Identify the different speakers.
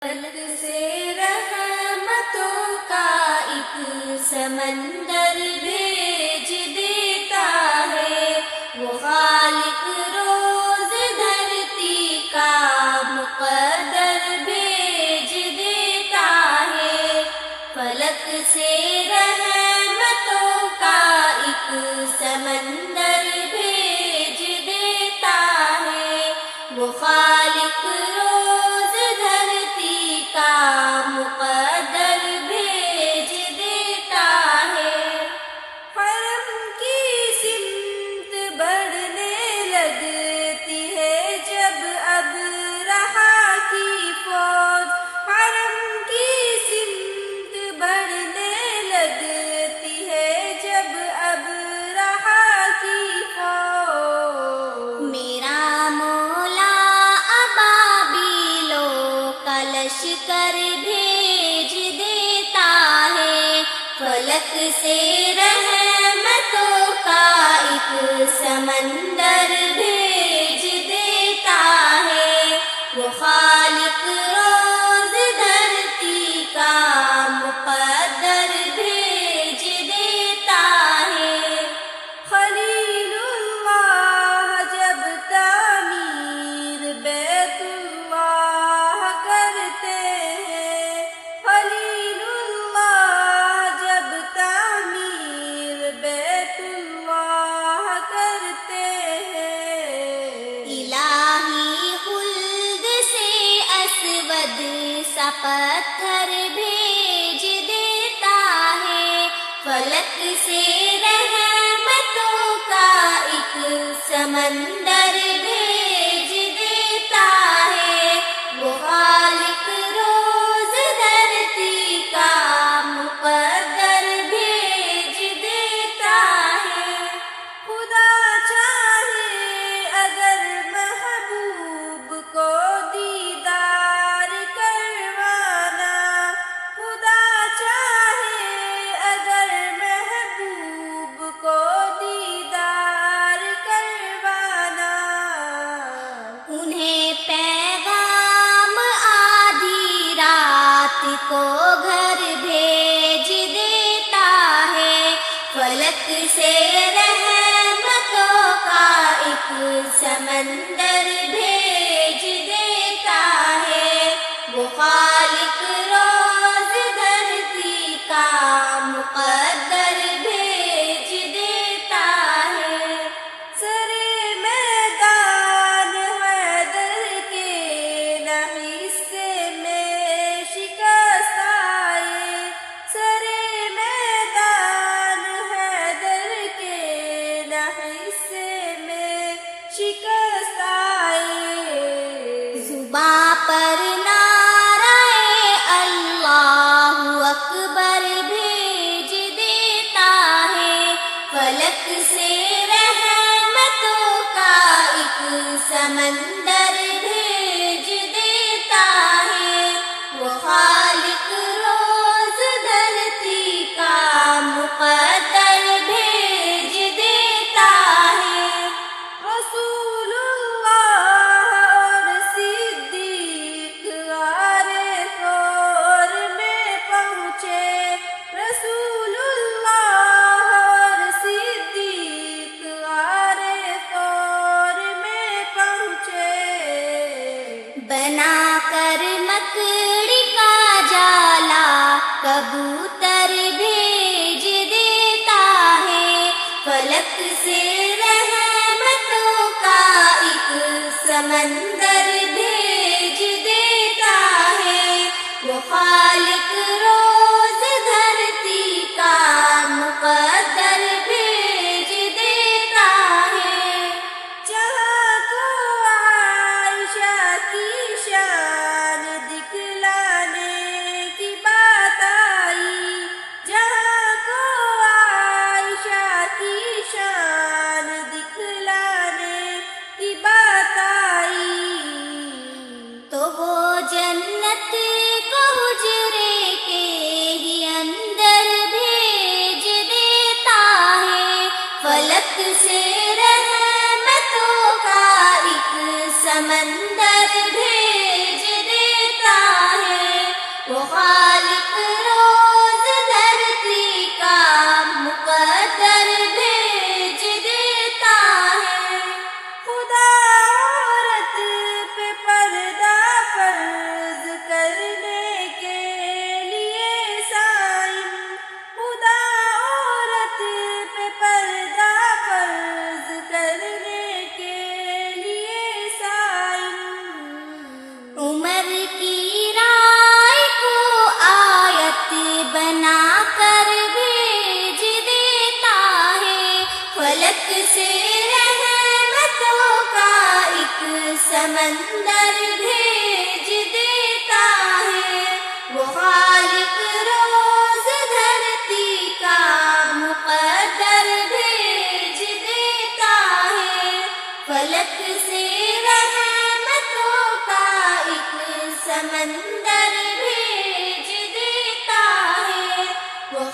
Speaker 1: فلک سے رحمتوں کا ایک سمندر بھیج دیتا ہے، وہ خالق روز دھرتی کا مقدر بھیج دیتا ہے۔ فلک سے رحمتوں کا ایک سمندر بھیج دیتا ہے، وہ خالق روز دھرتی کا مقدر بھیج دیتا ہے۔ حرم کی سمت بڑھنے لگتی ہے جب اب رہا کی فوج، حرم کی سمت بڑھنے لگتی ہے جب اب رہا کی فوج۔ میرا مولا ابابیلوں کا لشکر بھیج دیتا ہے، فلک سے رحمتوں کا ایک سمندر بھیج دیتا ہے، وہ خالق روز دھرتی کا مقدر بھیج دیتا ہے۔ خلیل اللہ جب تعمیر بیت اللہ کرتے ہیں، خلیل اللہ جب تعمیر بیت اللہ کرتے ہیں، الہی خلد سے اسود سا پتھر بھیج دیتا ہے، فلک سے رحمتوں کا ایک سمندر بھیج دیتا ہے، وہ خالق روز دھرتی کا مقدر بھیج دیتا ہے۔ خدا چاہے اگر محبوب کو دیدار کروانا، خدا چاہے اگر محبوب کو دیدار کروانا، انہیں پیغام آدھی رات کو گھر بھیج دیتا ہے، فلک سے رحمتوں کا ایک سمندر بھیج دیتا ہے، وہ خالق روز دھرتی کا مقدر بھیج دیتا ہے۔ سرے میدان حیدر کے نہ حصے میں شکست آئے، سرے میدان حیدر کے نہ حصے میں شکست آئے۔ زباں پر نعرہ اللہ اکبر بھیج دیتا ہے، فلک سے رحمتوں کا ایک سمندر بھیج دیتا ہے، وہ خالق روز دھرتی کا مقدر بھیج دیتا ہے۔ رسول اللہ اور صدیق غار طور میں پہنچے، رسول اللہ اور صدیق غار طور میں پہنچے، بنا کر مکڑی کا جالا کبوتر بھیج دیتا ہے، فلک سے رحمتوں کا ایک سمندر بھیج دیتا ہے، وہ خالق روز دھرتی کا مقدر بھیج دیتا ہے۔ جہاں کو عائشہ کی شان دکھلانے کی بات آئی، جہاں کو عائشہ کی شان دکھلانے کی بات آئی، وہ خالق روز دھرتی کا مقدر بھیج دیتا ہے۔
Speaker 2: خدا عورت پہ پردہ فرض کرنے کے لیے صائم، خدا عورت پہ پردہ فرض کرنے کے لیے صائم۔
Speaker 1: عمر کی رائے کو آیت بنا کر بھیج دیتا ہے، فلک سے رحمتوں کا ایک سمندر بھیج دیتا ہے۔ وہ خالق روز دھرتی کا مقدر بھیج دیتا ہے، فلک سے رحمتوں کا ایک سمندر بھیج دیتا ہے۔ وہ